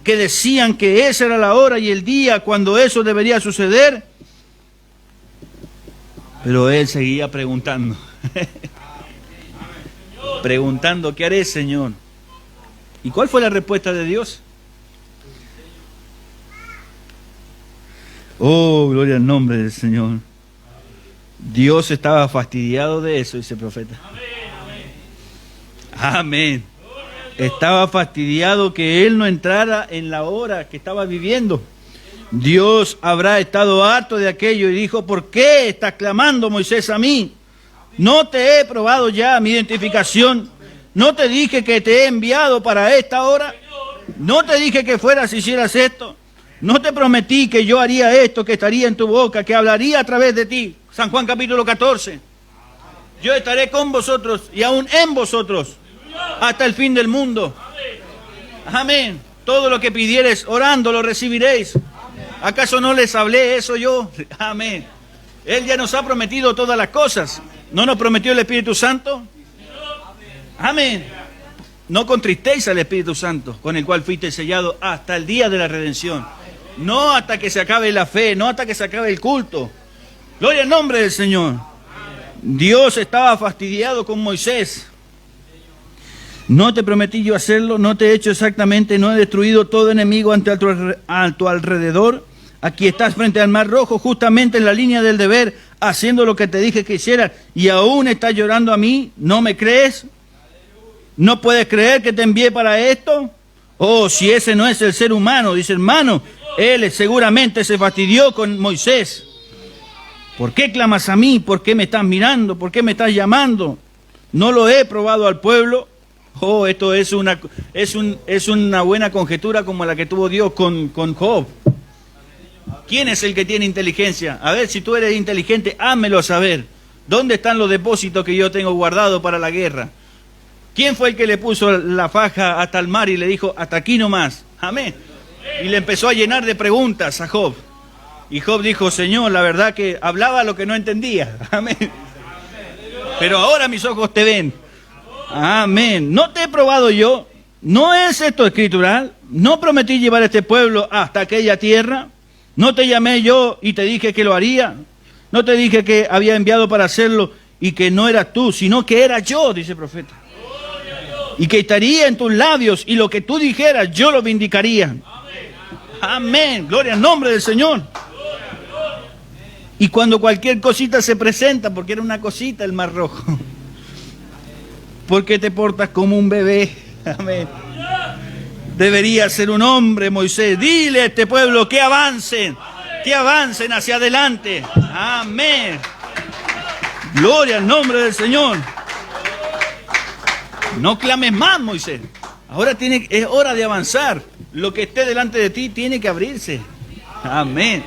que decían que esa era la hora y el día cuando eso debería suceder. Pero él seguía preguntando. Preguntando, ¿qué haré, Señor? ¿Y cuál fue la respuesta de Dios? Oh, gloria al nombre del Señor. Dios estaba fastidiado de eso, dice el profeta. Amén. Estaba fastidiado que él no entrara en la hora que estaba viviendo. Dios habrá estado harto de aquello y dijo, ¿por qué estás clamando, Moisés, a mí? ¿No te he probado ya mi identificación? ¿No te dije que te he enviado para esta hora? ¿No te dije que fueras y hicieras esto? ¿No te prometí que yo haría esto, que estaría en tu boca, que hablaría a través de ti? San Juan capítulo 14. Yo estaré con vosotros y aún en vosotros hasta el fin del mundo. Amén. Todo lo que pidiereis orando lo recibiréis. ¿Acaso no les hablé eso yo? Amén. Él ya nos ha prometido todas las cosas. ¿No nos prometió el Espíritu Santo? Amén. No contristéis al Espíritu Santo, con el cual fuiste sellado hasta el día de la redención. No hasta que se acabe la fe, no hasta que se acabe el culto. Gloria al nombre del Señor. Dios estaba fastidiado con Moisés. No te prometí yo hacerlo, no te he hecho exactamente, no he destruido todo enemigo a tu alrededor. Aquí estás frente al Mar Rojo, justamente en la línea del deber, haciendo lo que te dije que hicieras, y aún estás llorando a mí. ¿No me crees? ¿No puedes creer que te envié para esto? Oh, si ese no es el ser humano, dice hermano, él seguramente se fastidió con Moisés. ¿Por qué clamas a mí? ¿Por qué me estás mirando? ¿Por qué me estás llamando? ¿No lo he probado al pueblo? Oh, esto es una buena conjetura como la que tuvo Dios con Job. ¿Quién es el que tiene inteligencia? A ver, si tú eres inteligente, házmelo saber. ¿Dónde están los depósitos que yo tengo guardados para la guerra? ¿Quién fue el que le puso la faja hasta el mar y le dijo, hasta aquí nomás? Amén. Y le empezó a llenar de preguntas a Job. Y Job dijo, Señor, la verdad que hablaba lo que no entendía. Amén. Pero ahora mis ojos te ven. Amén. ¿No te he probado yo? ¿No es esto escritural? ¿No prometí llevar a este pueblo hasta aquella tierra? ¿No te llamé yo y te dije que lo haría? ¿No te dije que había enviado para hacerlo y que no eras tú, sino que era yo, dice el profeta? Y que estaría en tus labios y lo que tú dijeras yo lo vindicaría. Amén. Gloria al nombre del Señor. Y cuando cualquier cosita se presenta, porque era una cosita el Mar Rojo, ¿por qué te portas como un bebé? Amén. Deberías ser un hombre, Moisés. Dile a este pueblo que avancen hacia adelante. Amén. Gloria al nombre del Señor. No clames más, Moisés. Ahora es hora de avanzar. Lo que esté delante de ti tiene que abrirse. Amén.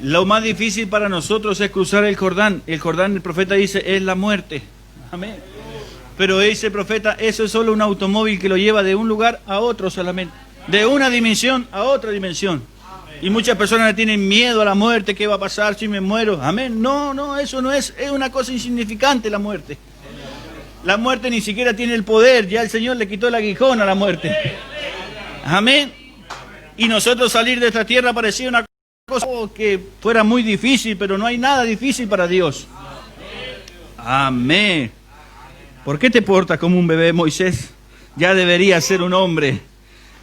Lo más difícil para nosotros es cruzar el Jordán. El Jordán, el profeta dice, es la muerte. Amén. Pero dice el profeta, eso es solo un automóvil que lo lleva de un lugar a otro solamente. De una dimensión a otra dimensión. Y muchas personas le tienen miedo a la muerte. ¿Qué va a pasar si me muero? Amén. No, eso no es una cosa insignificante la muerte. La muerte ni siquiera tiene el poder. Ya el Señor le quitó el aguijón a la muerte. Amén. Y nosotros salir de esta tierra parecía una cosa que fuera muy difícil, pero no hay nada difícil para Dios. Amén. ¿Por qué te portas como un bebé, Moisés? Ya deberías ser un hombre.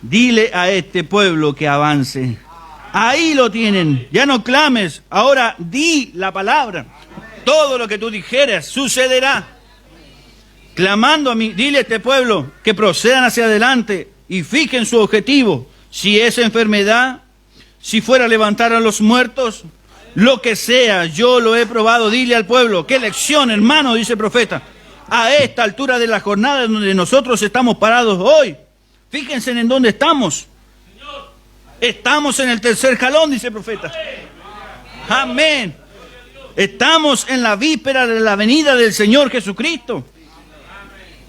Dile a este pueblo que avance. Ahí lo tienen. Ya no clames. Ahora di la palabra. Todo lo que tú dijeras sucederá. Clamando a mí, dile a este pueblo que procedan hacia adelante y fijen su objetivo. Si es enfermedad, si fuera a levantar a los muertos, lo que sea, yo lo he probado. Dile al pueblo, qué lección, hermano, dice el profeta. A esta altura de la jornada donde nosotros estamos parados hoy, fíjense en dónde estamos. Estamos en el tercer jalón, dice el profeta. Amén. Estamos en la víspera de la venida del Señor Jesucristo.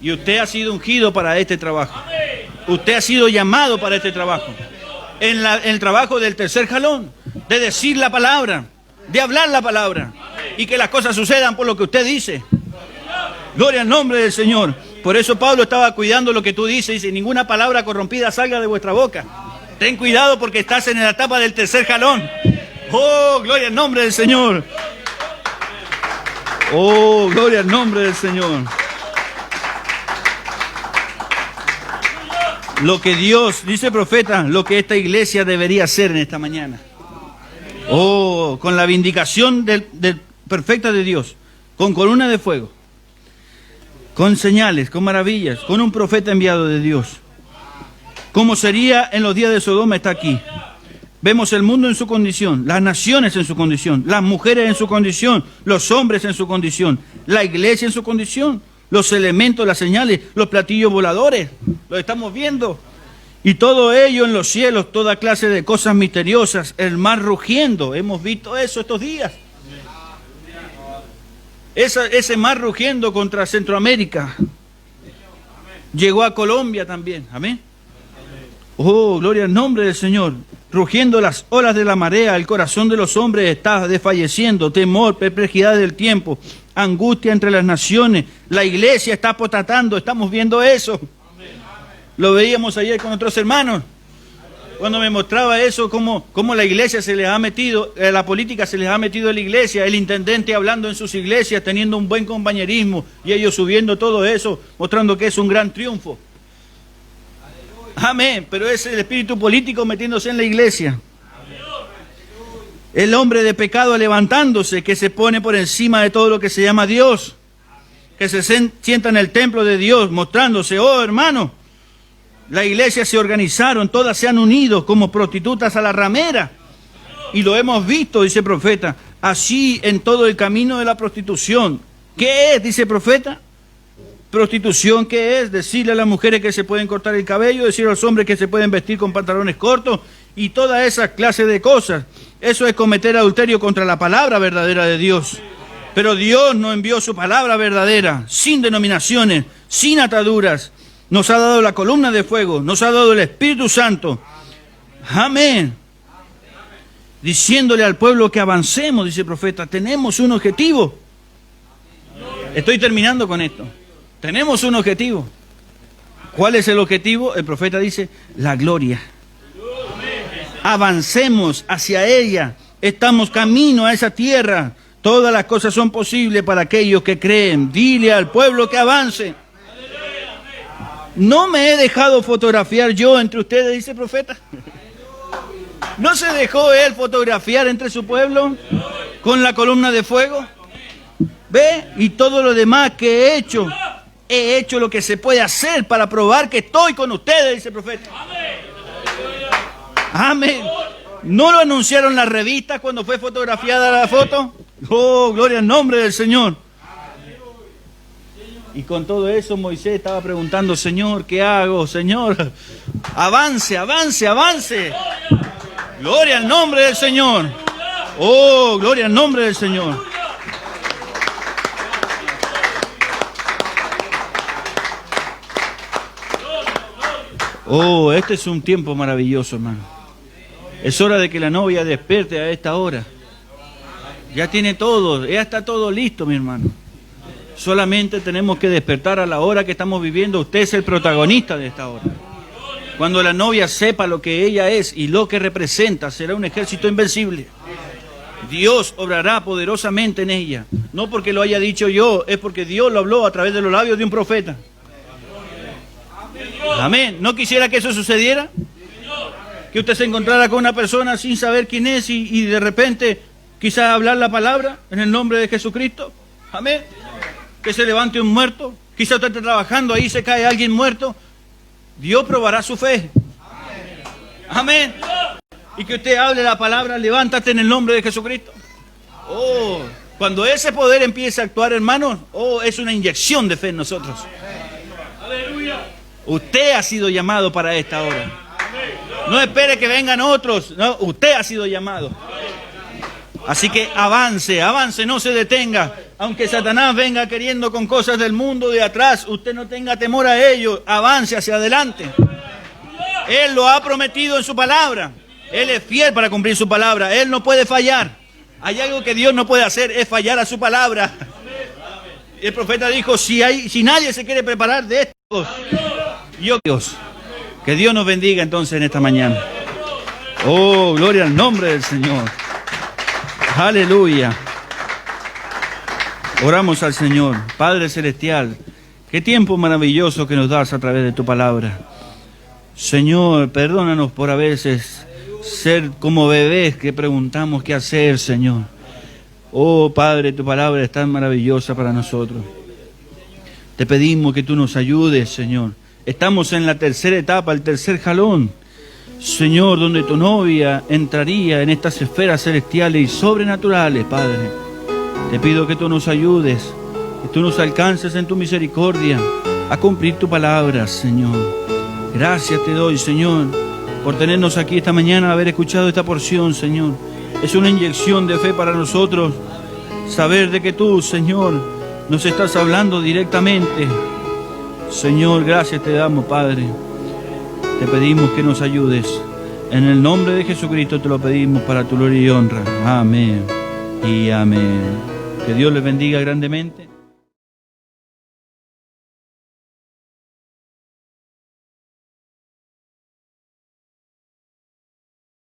Y usted ha sido ungido para este trabajo. Usted ha sido llamado para este trabajo. En el trabajo del tercer jalón, de decir la palabra, de hablar la palabra. Y que las cosas sucedan por lo que usted dice. Gloria al nombre del Señor. Por eso Pablo estaba cuidando lo que tú dices. Dice, ninguna palabra corrompida salga de vuestra boca. Ten cuidado porque estás en la etapa del tercer jalón. Oh, gloria al nombre del Señor. Oh, gloria al nombre del Señor. Lo que Dios, dice el profeta, lo que esta iglesia debería hacer en esta mañana. Oh, con la vindicación perfecta de Dios, con columna de fuego, con señales, con maravillas, con un profeta enviado de Dios. Como sería en los días de Sodoma está aquí. Vemos el mundo en su condición, las naciones en su condición, las mujeres en su condición, los hombres en su condición, la iglesia en su condición. Los elementos, las señales, los platillos voladores, los estamos viendo. Y todo ello en los cielos, toda clase de cosas misteriosas, el mar rugiendo. Hemos visto eso estos días. Ese mar rugiendo contra Centroamérica. Llegó a Colombia también. Amén. Oh, gloria al nombre del Señor. rugiendo las olas de la marea, el corazón de los hombres está desfalleciendo, temor, perplejidad del tiempo, angustia entre las naciones, la iglesia está apostatando, estamos viendo eso. Lo veíamos ayer con otros hermanos, cuando me mostraba eso, cómo la iglesia se les ha metido, la política se les ha metido en la iglesia, el intendente hablando en sus iglesias, teniendo un buen compañerismo, y ellos subiendo todo eso, mostrando que es un gran triunfo. Amén, pero es el espíritu político metiéndose en la iglesia. El hombre de pecado levantándose, que se pone por encima de todo lo que se llama Dios, que se sienta en el templo de Dios, mostrándose, oh hermano, la iglesia se organizaron, todas se han unido como prostitutas a la ramera. Y lo hemos visto, dice el profeta, así en todo el camino de la prostitución. ¿Qué es, dice el profeta? Prostitución, ¿qué es? Decirle a las mujeres que se pueden cortar el cabello, decirle a los hombres que se pueden vestir con pantalones cortos y toda esa clase de cosas. Eso es cometer adulterio contra la palabra verdadera de Dios. Pero Dios nos envió su palabra verdadera, sin denominaciones, sin ataduras. Nos ha dado la columna de fuego, nos ha dado el Espíritu Santo. Amén. Diciéndole al pueblo que avancemos, dice el profeta, tenemos un objetivo. Estoy terminando con esto. Tenemos un objetivo. ¿Cuál es el objetivo? El profeta dice, la gloria. Avancemos hacia ella. Estamos camino a esa tierra. Todas las cosas son posibles para aquellos que creen. Dile al pueblo que avance. ¿No me he dejado fotografiar yo entre ustedes, dice el profeta? ¿No se dejó él fotografiar entre su pueblo con la columna de fuego? ¿Ve? Y todo lo demás que he hecho lo que se puede hacer para probar que estoy con ustedes, dice el profeta. Amén. ¿No lo anunciaron las revistas cuando fue fotografiada la foto? Oh, gloria al nombre del Señor. Y con todo eso Moisés estaba preguntando, Señor, ¿qué hago? Señor, avance, avance, avance. Gloria al nombre del Señor. Oh, gloria al nombre del Señor. Oh, este es un tiempo maravilloso, hermano. Es hora de que la novia despierte a esta hora. Ya tiene todo, ya está todo listo, mi hermano. Solamente tenemos que despertar a la hora que estamos viviendo. Usted es el protagonista de esta hora. Cuando la novia sepa lo que ella es y lo que representa, será un ejército invencible. Dios obrará poderosamente en ella. No porque lo haya dicho yo, es porque Dios lo habló a través de los labios de un profeta. Amén. ¿No quisiera que eso sucediera? Que usted se encontrara con una persona sin saber quién es y de repente quizás hablar la palabra en el nombre de Jesucristo. Amén. Que se levante un muerto. Quizás usted esté trabajando ahí, se cae alguien muerto. Dios probará su fe. Amén. Y que usted hable la palabra, levántate en el nombre de Jesucristo. Oh, cuando ese poder empiece a actuar, hermanos, oh, es una inyección de fe en nosotros. Usted ha sido llamado para esta hora. No espere que vengan otros. No, usted ha sido llamado. Así que avance, avance, no se detenga. Aunque Satanás venga queriendo con cosas del mundo de atrás, usted no tenga temor a ello. Avance hacia adelante. Él lo ha prometido en su palabra. Él es fiel para cumplir su palabra. Él no puede fallar. Hay algo que Dios no puede hacer, es fallar a su palabra. El profeta dijo, si nadie se quiere preparar de esto, Dios. Que Dios nos bendiga entonces en esta mañana. Oh, gloria al nombre del Señor. Aleluya. Oramos al Señor. Padre Celestial, qué tiempo maravilloso que nos das a través de tu palabra. Señor, perdónanos por a veces ser como bebés que preguntamos qué hacer, Señor. Oh, Padre, tu palabra es tan maravillosa para nosotros. Te pedimos que tú nos ayudes, Señor. Estamos en la tercera etapa, el tercer jalón. Señor, donde tu novia entraría en estas esferas celestiales y sobrenaturales, Padre. Te pido que tú nos ayudes, que tú nos alcances en tu misericordia a cumplir tu palabra, Señor. Gracias te doy, Señor, por tenernos aquí esta mañana, haber escuchado esta porción, Señor. Es una inyección de fe para nosotros, saber de que tú, Señor, nos estás hablando directamente. Señor, gracias te damos, Padre. Te pedimos que nos ayudes. En el nombre de Jesucristo te lo pedimos para tu gloria y honra. Amén y amén. Que Dios les bendiga grandemente.